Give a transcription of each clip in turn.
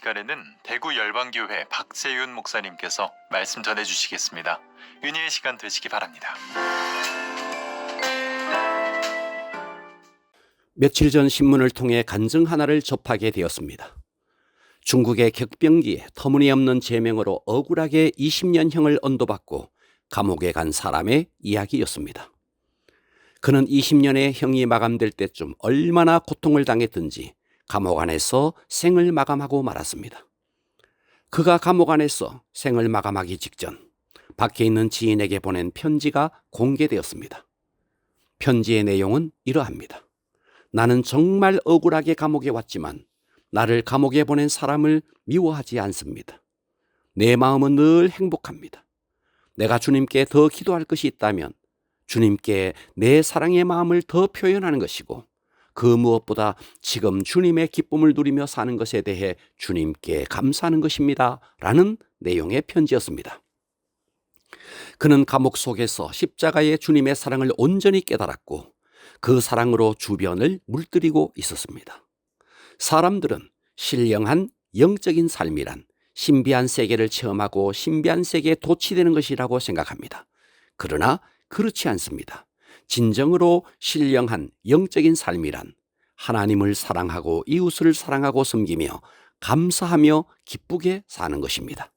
시간에는 대구 열방교회 박재윤 목사님께서 말씀 전해주시겠습니다. 은혜의 시간 되시기 바랍니다. 며칠 전 신문을 통해 간증 하나를 접하게 되었습니다. 중국의 격병기에 터무니없는 제명으로 억울하게 20년형을 언도받고 감옥에 간 사람의 이야기였습니다. 그는 20년의 형이 마감될 때쯤 얼마나 고통을 당했든지 감옥 안에서 생을 마감하고 말았습니다. 그가 감옥 안에서 생을 마감하기 직전 밖에 있는 지인에게 보낸 편지가 공개되었습니다. 편지의 내용은 이러합니다. 나는 정말 억울하게 감옥에 왔지만 나를 감옥에 보낸 사람을 미워하지 않습니다. 내 마음은 늘 행복합니다. 내가 주님께 더 기도할 것이 있다면 주님께 내 사랑의 마음을 더 표현하는 것이고 그 무엇보다 지금 주님의 기쁨을 누리며 사는 것에 대해 주님께 감사하는 것입니다. 라는 내용의 편지였습니다. 그는 감옥 속에서 십자가의 주님의 사랑을 온전히 깨달았고 그 사랑으로 주변을 물들이고 있었습니다. 사람들은 신령한 영적인 삶이란 신비한 세계를 체험하고 신비한 세계에 도취되는 것이라고 생각합니다. 그러나 그렇지 않습니다. 진정으로 신령한 영적인 삶이란 하나님을 사랑하고 이웃을 사랑하고 섬기며 감사하며 기쁘게 사는 것입니다.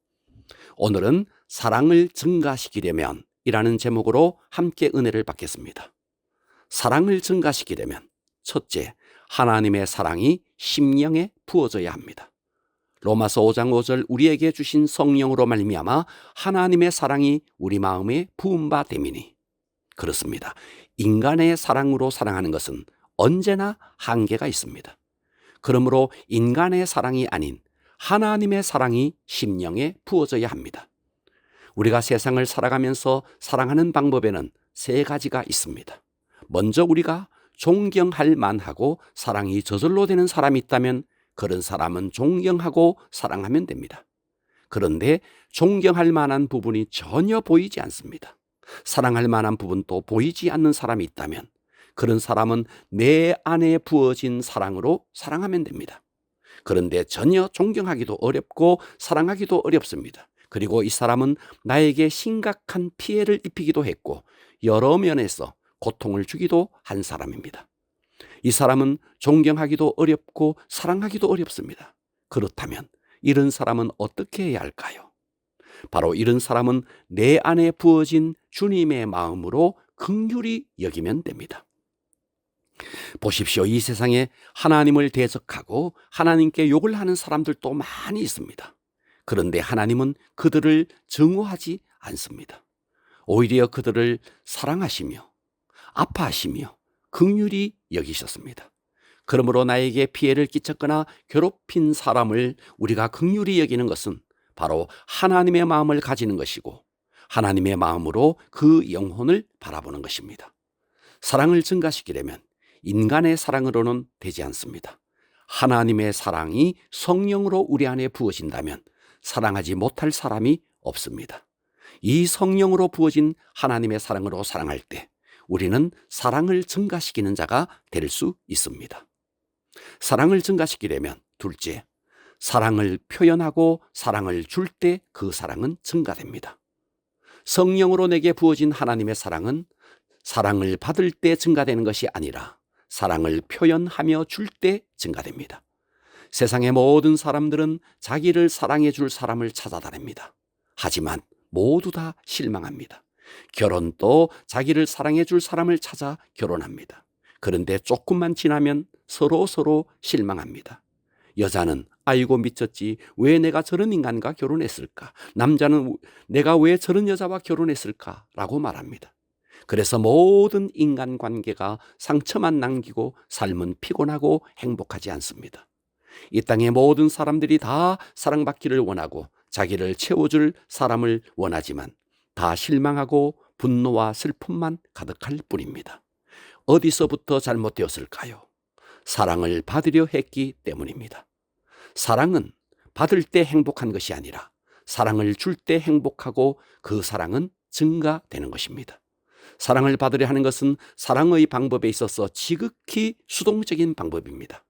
오늘은 사랑을 증가시키려면 이라는 제목으로 함께 은혜를 받겠습니다. 사랑을 증가시키려면 첫째, 하나님의 사랑이 심령에 부어져야 합니다. 로마서 5장 5절 우리에게 주신 성령으로 말미암아 하나님의 사랑이 우리 마음에 부은 바 됨이니. 그렇습니다. 인간의 사랑으로 사랑하는 것은 언제나 한계가 있습니다. 그러므로 인간의 사랑이 아닌 하나님의 사랑이 심령에 부어져야 합니다. 우리가 세상을 살아가면서 사랑하는 방법에는 세 가지가 있습니다. 먼저 우리가 존경할 만하고 사랑이 저절로 되는 사람이 있다면 그런 사람은 존경하고 사랑하면 됩니다. 그런데 존경할 만한 부분이 전혀 보이지 않습니다. 사랑할 만한 부분도 보이지 않는 사람이 있다면 그런 사람은 내 안에 부어진 사랑으로 사랑하면 됩니다. 그런데 전혀 존경하기도 어렵고 사랑하기도 어렵습니다. 그리고 이 사람은 나에게 심각한 피해를 입히기도 했고 여러 면에서 고통을 주기도 한 사람입니다. 이 사람은 존경하기도 어렵고 사랑하기도 어렵습니다. 그렇다면 이런 사람은 어떻게 해야 할까요? 바로 이런 사람은 내 안에 부어진 주님의 마음으로 긍휼히 여기면 됩니다. 보십시오. 이 세상에 하나님을 대적하고 하나님께 욕을 하는 사람들도 많이 있습니다. 그런데 하나님은 그들을 증오하지 않습니다. 오히려 그들을 사랑하시며 아파하시며 긍휼히 여기셨습니다. 그러므로 나에게 피해를 끼쳤거나 괴롭힌 사람을 우리가 긍휼히 여기는 것은 바로 하나님의 마음을 가지는 것이고 하나님의 마음으로 그 영혼을 바라보는 것입니다. 사랑을 증가시키려면 인간의 사랑으로는 되지 않습니다. 하나님의 사랑이 성령으로 우리 안에 부어진다면 사랑하지 못할 사람이 없습니다. 이 성령으로 부어진 하나님의 사랑으로 사랑할 때 우리는 사랑을 증가시키는 자가 될 수 있습니다. 사랑을 증가시키려면 둘째, 사랑을 표현하고 사랑을 줄 때 그 사랑은 증가됩니다. 성령으로 내게 부어진 하나님의 사랑은 사랑을 받을 때 증가되는 것이 아니라 사랑을 표현하며 줄 때 증가됩니다. 세상의 모든 사람들은 자기를 사랑해 줄 사람을 찾아다닙니다. 하지만 모두 다 실망합니다. 결혼도 자기를 사랑해 줄 사람을 찾아 결혼합니다. 그런데 조금만 지나면 서로 실망합니다. 여자는 아이고 미쳤지, 왜 내가 저런 인간과 결혼했을까? 남자는 내가 왜 저런 여자와 결혼했을까? 라고 말합니다. 그래서 모든 인간관계가 상처만 남기고 삶은 피곤하고 행복하지 않습니다. 이 땅의 모든 사람들이 다 사랑받기를 원하고 자기를 채워줄 사람을 원하지만 다 실망하고 분노와 슬픔만 가득할 뿐입니다. 어디서부터 잘못되었을까요? 사랑을 받으려 했기 때문입니다. 사랑은 받을 때 행복한 것이 아니라 사랑을 줄 때 행복하고 그 사랑은 증가되는 것입니다. 사랑을 받으려 하는 것은 사랑의 방법에 있어서 지극히 수동적인 방법입니다.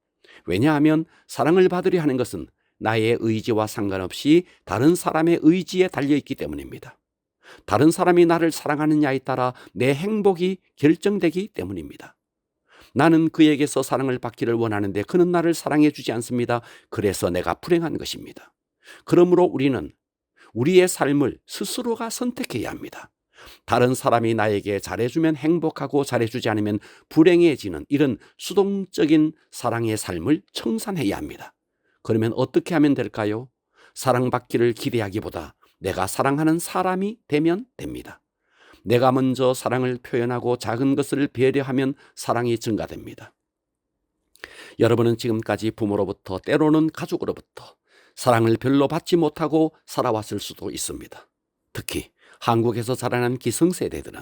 왜냐하면 사랑을 받으려 하는 것은 나의 의지와 상관없이 다른 사람의 의지에 달려있기 때문입니다. 다른 사람이 나를 사랑하느냐에 따라 내 행복이 결정되기 때문입니다. 나는 그에게서 사랑을 받기를 원하는데 그는 나를 사랑해 주지 않습니다. 그래서 내가 불행한 것입니다. 그러므로 우리는 우리의 삶을 스스로가 선택해야 합니다. 다른 사람이 나에게 잘해주면 행복하고 잘해주지 않으면 불행해지는 이런 수동적인 사랑의 삶을 청산해야 합니다. 그러면 어떻게 하면 될까요? 사랑받기를 기대하기보다 내가 사랑하는 사람이 되면 됩니다. 내가 먼저 사랑을 표현하고 작은 것을 배려하면 사랑이 증가됩니다. 여러분은 지금까지 부모로부터 때로는 가족으로부터 사랑을 별로 받지 못하고 살아왔을 수도 있습니다. 특히 한국에서 자라난 기성세대들은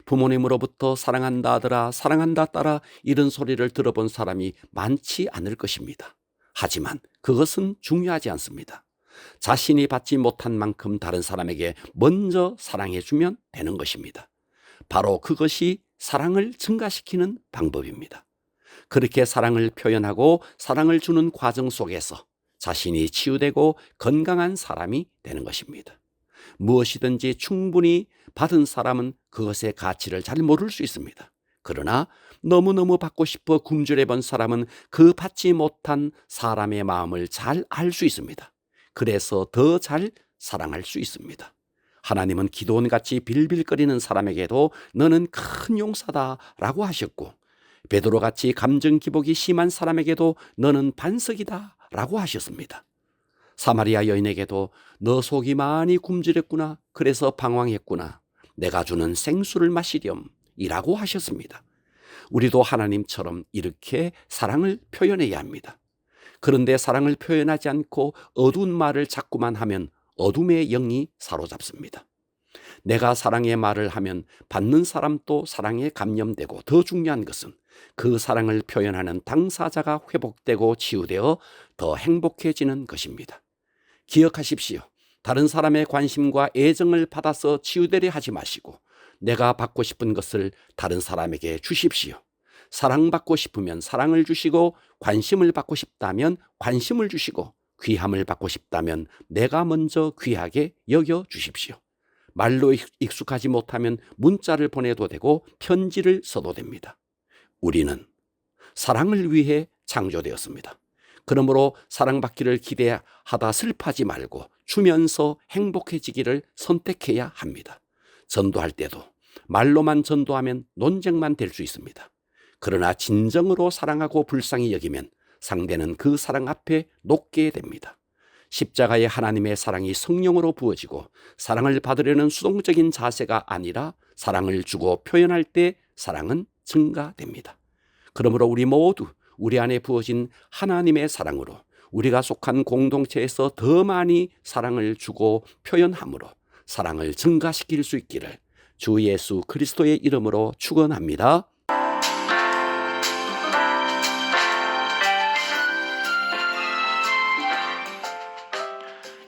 부모님으로부터 사랑한다 아들아, 사랑한다 딸아 이런 소리를 들어본 사람이 많지 않을 것입니다. 하지만 그것은 중요하지 않습니다. 자신이 받지 못한 만큼 다른 사람에게 먼저 사랑해주면 되는 것입니다. 바로 그것이 사랑을 증가시키는 방법입니다. 그렇게 사랑을 표현하고 사랑을 주는 과정 속에서 자신이 치유되고 건강한 사람이 되는 것입니다. 무엇이든지 충분히 받은 사람은 그것의 가치를 잘 모를 수 있습니다. 그러나 너무너무 받고 싶어 굶주려 본 사람은 그 받지 못한 사람의 마음을 잘 알 수 있습니다. 그래서 더 잘 사랑할 수 있습니다. 하나님은 기도원같이 빌빌거리는 사람에게도 너는 큰 용사다라고 하셨고, 베드로같이 감정 기복이 심한 사람에게도 너는 반석이다라고 하셨습니다. 사마리아 여인에게도 너 속이 많이 굶주렸구나. 그래서 방황했구나. 내가 주는 생수를 마시렴 이라고 하셨습니다. 우리도 하나님처럼 이렇게 사랑을 표현해야 합니다. 그런데 사랑을 표현하지 않고 어두운 말을 자꾸만 하면 어둠의 영이 사로잡습니다. 내가 사랑의 말을 하면 받는 사람도 사랑에 감염되고 더 중요한 것은 그 사랑을 표현하는 당사자가 회복되고 치유되어 더 행복해지는 것입니다. 기억하십시오. 다른 사람의 관심과 애정을 받아서 치유되려 하지 마시고 내가 받고 싶은 것을 다른 사람에게 주십시오. 사랑받고 싶으면 사랑을 주시고 관심을 받고 싶다면 관심을 주시고 귀함을 받고 싶다면 내가 먼저 귀하게 여겨 주십시오. 말로 익숙하지 못하면 문자를 보내도 되고 편지를 써도 됩니다. 우리는 사랑을 위해 창조되었습니다. 그러므로 사랑받기를 기대하다 슬퍼하지 말고 주면서 행복해지기를 선택해야 합니다. 전도할 때도 말로만 전도하면 논쟁만 될 수 있습니다. 그러나 진정으로 사랑하고 불쌍히 여기면 상대는 그 사랑 앞에 녹게 됩니다. 십자가의 하나님의 사랑이 성령으로 부어지고 사랑을 받으려는 수동적인 자세가 아니라 사랑을 주고 표현할 때 사랑은 증가됩니다. 그러므로 우리 모두 우리 안에 부어진 하나님의 사랑으로 우리가 속한 공동체에서 더 많이 사랑을 주고 표현함으로 사랑을 증가시킬 수 있기를 주 예수 그리스도의 이름으로 축원합니다.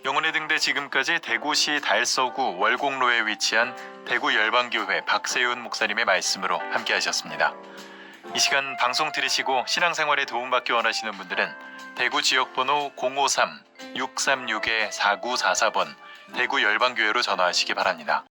영혼의 등대 지금까지 대구시 달서구 월곡로에 위치한 대구 열방교회 박세윤 목사님의 말씀으로 함께 하셨습니다. 이 시간 방송 들으시고 신앙생활에 도움받기 원하시는 분들은 대구 지역번호 053-636-4944번 대구 열방교회로 전화하시기 바랍니다.